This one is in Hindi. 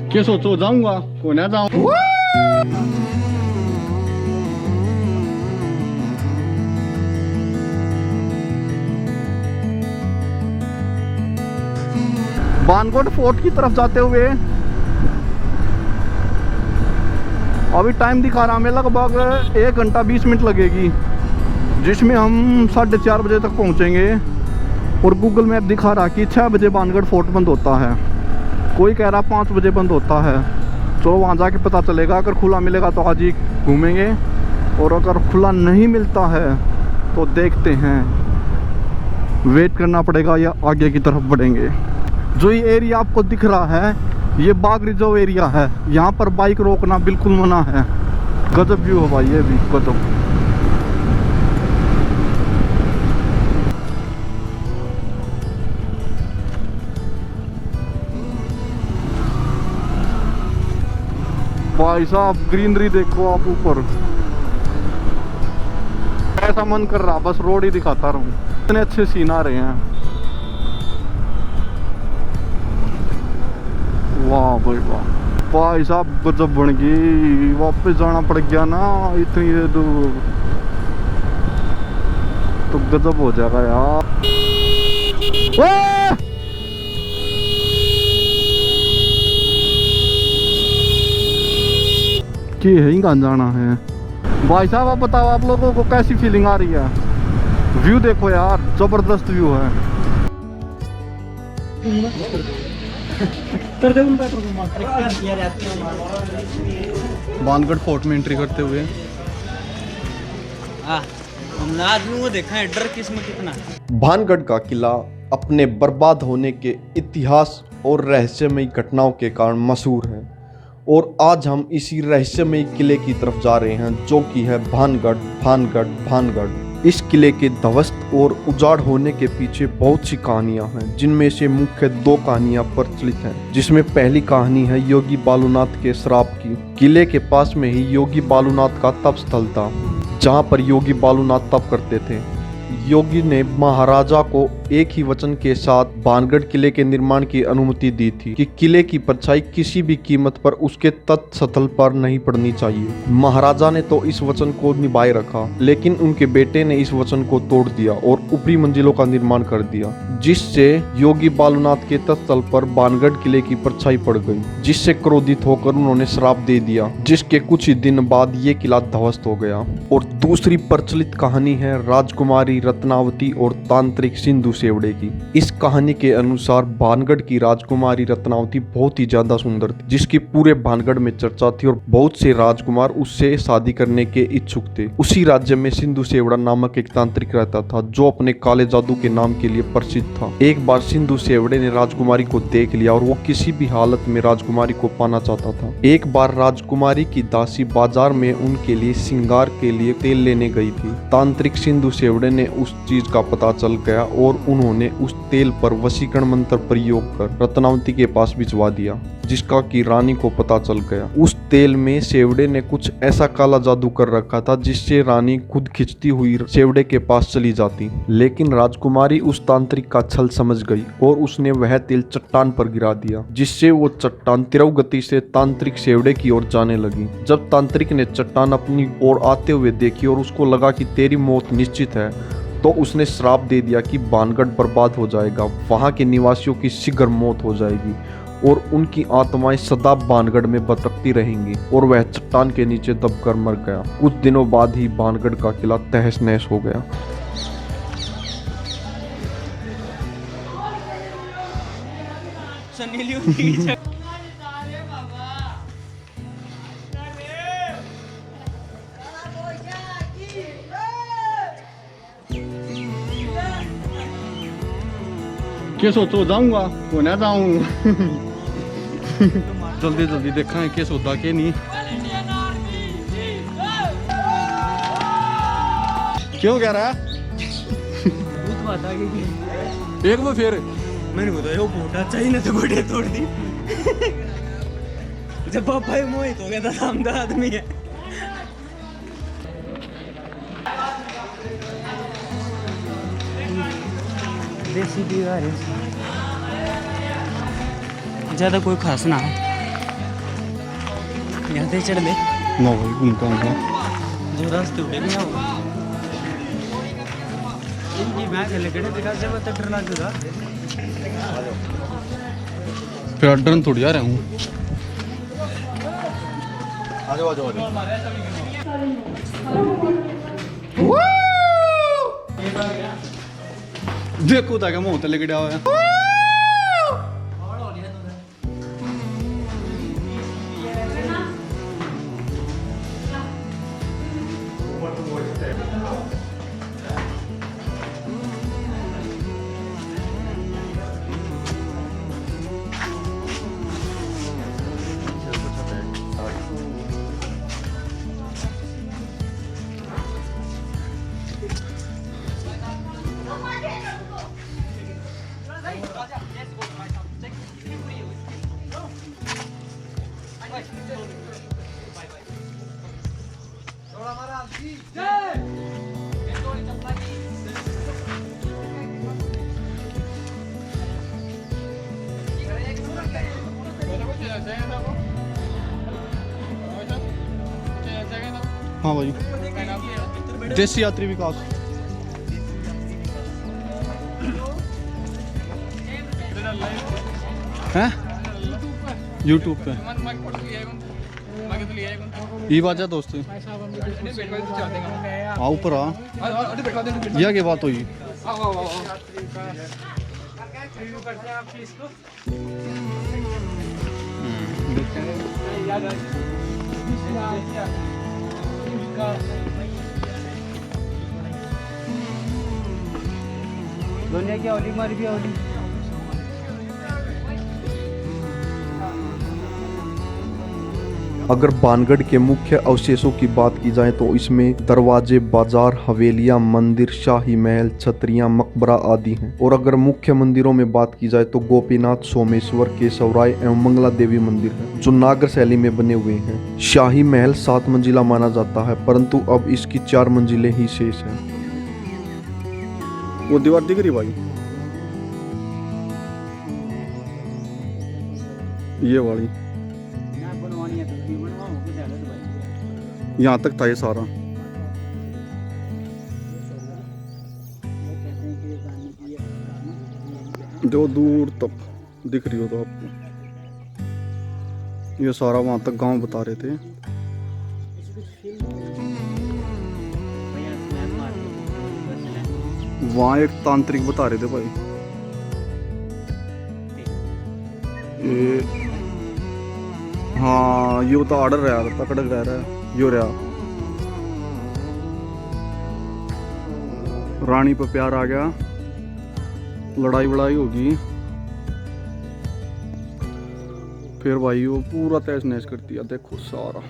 क्या सोचो जाऊंगा को ना जाऊं। बानगढ़ फोर्ट की तरफ जाते हुए अभी टाइम दिखा रहा हमें लगभग 1 घंटा 20 मिनट लगेगी, जिसमें हम 4:30 बजे तक पहुंचेंगे। और गूगल मैप दिखा रहा कि 6 बजे बानगढ़ फोर्ट बंद होता है, कोई कह रहा 5 बजे बंद होता है। चलो वहाँ जाके पता चलेगा। अगर खुला मिलेगा तो आज ही घूमेंगे, और अगर खुला नहीं मिलता है तो देखते हैं, वेट करना पड़ेगा या आगे की तरफ बढ़ेंगे। जो ये एरिया आपको दिख रहा है ये बाघ रिजर्व एरिया है, यहाँ पर बाइक रोकना बिल्कुल मना है। गजब व्यू है भाई, ये भी गजब। भाई साहब ग्रीनरी देखो आप ऊपर, ऐसा मन कर रहा बस रोड ही दिखाता रहूं, इतने अच्छे सीन आ रहे हैं। वाह भाई वाह, भाई साहब गजब बन गई। वापस जाना पड़ गया ना इतनी दूर, तो गजब हो जाएगा यार। कि यहीं कहाँ जाना है भाई साहब? आप बताओ आप लोगों को कैसी फीलिंग आ रही है? व्यू देखो यार, जबरदस्त व्यू है। बानगढ़ फोर्ट में एंट्री करते हुए हमने आदमी को देखा है, डर किस्म कितना। भानगढ़ का किला अपने बर्बाद होने के इतिहास और रहस्यमयी घटनाओं के कारण मशहूर है, और आज हम इसी रहस्यमयी किले की तरफ जा रहे हैं, जो कि है भानगढ़। भानगढ़ इस किले के ध्वस्त और उजाड़ होने के पीछे बहुत सी कहानियां हैं, जिनमें से मुख्य 2 कहानियां प्रचलित हैं। जिसमें पहली कहानी है योगी बालूनाथ के श्राप की। किले के पास में ही योगी बालूनाथ का तप स्थल था, जहां पर योगी बालूनाथ तप करते थे। योगी ने महाराजा को एक ही वचन के साथ भानगढ़ किले के निर्माण की अनुमति दी थी कि किले की परछाई किसी भी कीमत पर उसके तट स्थल पर नहीं पड़नी चाहिए। महाराजा ने तो इस वचन को निभाए रखा, लेकिन उनके बेटे ने इस वचन को तोड़ दिया और ऊपरी मंजिलों का निर्माण कर दिया, जिससे योगी बालूनाथ के तट स्थल पर भानगढ़ किले की परछाई पड़ गई, जिससे क्रोधित होकर उन्होंने श्राप दे दिया, जिसके कुछ ही दिन बाद ये किला ध्वस्त हो गया। और दूसरी प्रचलित कहानी है राजकुमारी रत्नावती और तांत्रिक सिंधु सेवड़े की। इस कहानी के अनुसार भानगढ़ की राजकुमारी रत्नावती बहुत ही ज्यादा सुंदर थी, जिसकी पूरे भानगढ़ में चर्चा थी, और बहुत से राजकुमार उससे शादी करने के इच्छुक थे। उसी राज्य में सिंधु सेवड़ा नामक एक तांत्रिक रहता था, जो अपने काले जादू के नाम के लिए प्रसिद्ध था। एक बार सिंधु सेवड़े ने राजकुमारी को देख लिया और वो किसी भी हालत में राजकुमारी को पाना चाहता था। एक बार राजकुमारी की दासी बाजार में उनके लिए श्रृंगार के लिए तेल लेने गई थी। तांत्रिक सिंधु सेवड़े ने उस चीज का पता चल गया और उन्होंने उस तेल पर वशीकरण मंत्र प्रयोग कर रत्नावती के पास भिजवा दिया, जिसका कि रानी को पता चल गया। उस तेल में सेवड़े ने कुछ ऐसा काला जादू कर रखा था, जिससे रानी खुद खिंचती हुई सेवड़े के पास चली जाती। लेकिन राजकुमारी उस तांत्रिक का छल समझ गई और उसने वह तेल चट्टान पर गिरा दिया, जिससे वो चट्टान तीव्र गति से तांत्रिक सेवड़े की ओर जाने लगी। जब तांत्रिक ने चट्टान अपनी ओर आते हुए देखी और उसको लगा कि तेरी मौत निश्चित है, तो उसने श्राप दे दिया कि भानगढ़ बर्बाद हो जाएगा, वहां के निवासियों की शीघ्र मौत हो जाएगी और उनकी आत्माएं सदा भानगढ़ में भटकती रहेंगी। और वह चट्टान के नीचे दबकर मर गया। कुछ दिनों बाद ही भानगढ़ का किला तहस नहस हो गया। क्या सोचो जाऊंगा को ना जाऊं। जल्दी जल्दी देखा है क्या सोता के नहीं। क्यों कह रहा है? एक वो फिर मैंने बताया वो घोटा चाहिए ना, तो घोटे तोड़ दी। जब पापा मोहित हो गया था, सामने आदमी है। देसी दीवार है, ज्यादा कोई खास ना है। यहाँ से चढ़ ले ना भाई घूमता हूँ जो रास्ते उड़े भी ना हो इनकी मैं चले गए दिखा से वो तक डरना जुदा फिर डरन थोड़ी आ रहा हूँ। देखो ताकि मुंह तले गिरा हुआ है। हाँ भाई देसी यात्री विकास हैं यूट्यूब पे ये बात है दोस्त हाँ ऊपर आ यह क्या बात हुई दुनिया की औली मर भी औली अगर बानगढ़ के मुख्य अवशेषों की बात की जाए तो इसमें दरवाजे, बाजार, हवेलियां, मंदिर, शाही महल, छतरियां, मकबरा आदि हैं। और अगर मुख्य मंदिरों में बात की जाए तो गोपीनाथ, सोमेश्वर, केशवराय एवं मंगला देवी मंदिर है जो नागर शैली में बने हुए हैं। शाही महल 7 मंजिला माना जाता है परंतु अब इसकी 4 मंजिलें ही शेष हैं। वो दीवार दिख रही भाई ये वाली यहाँ तक था ये सारा जो दूर तक दिख रही हो तो आपको ये सारा वहाँ तक गांव बता रहे थे। वहाँ एक तांत्रिक बता रहे थे भाई ये हाँ ये तो ऑर्डर रहा था तकड़क रह रहा है यो रहा रानी पे प्यार आ गया लड़ाई वड़ाई होगी फिर भाई वो पूरा तहस नहस कर दिया देखो सारा।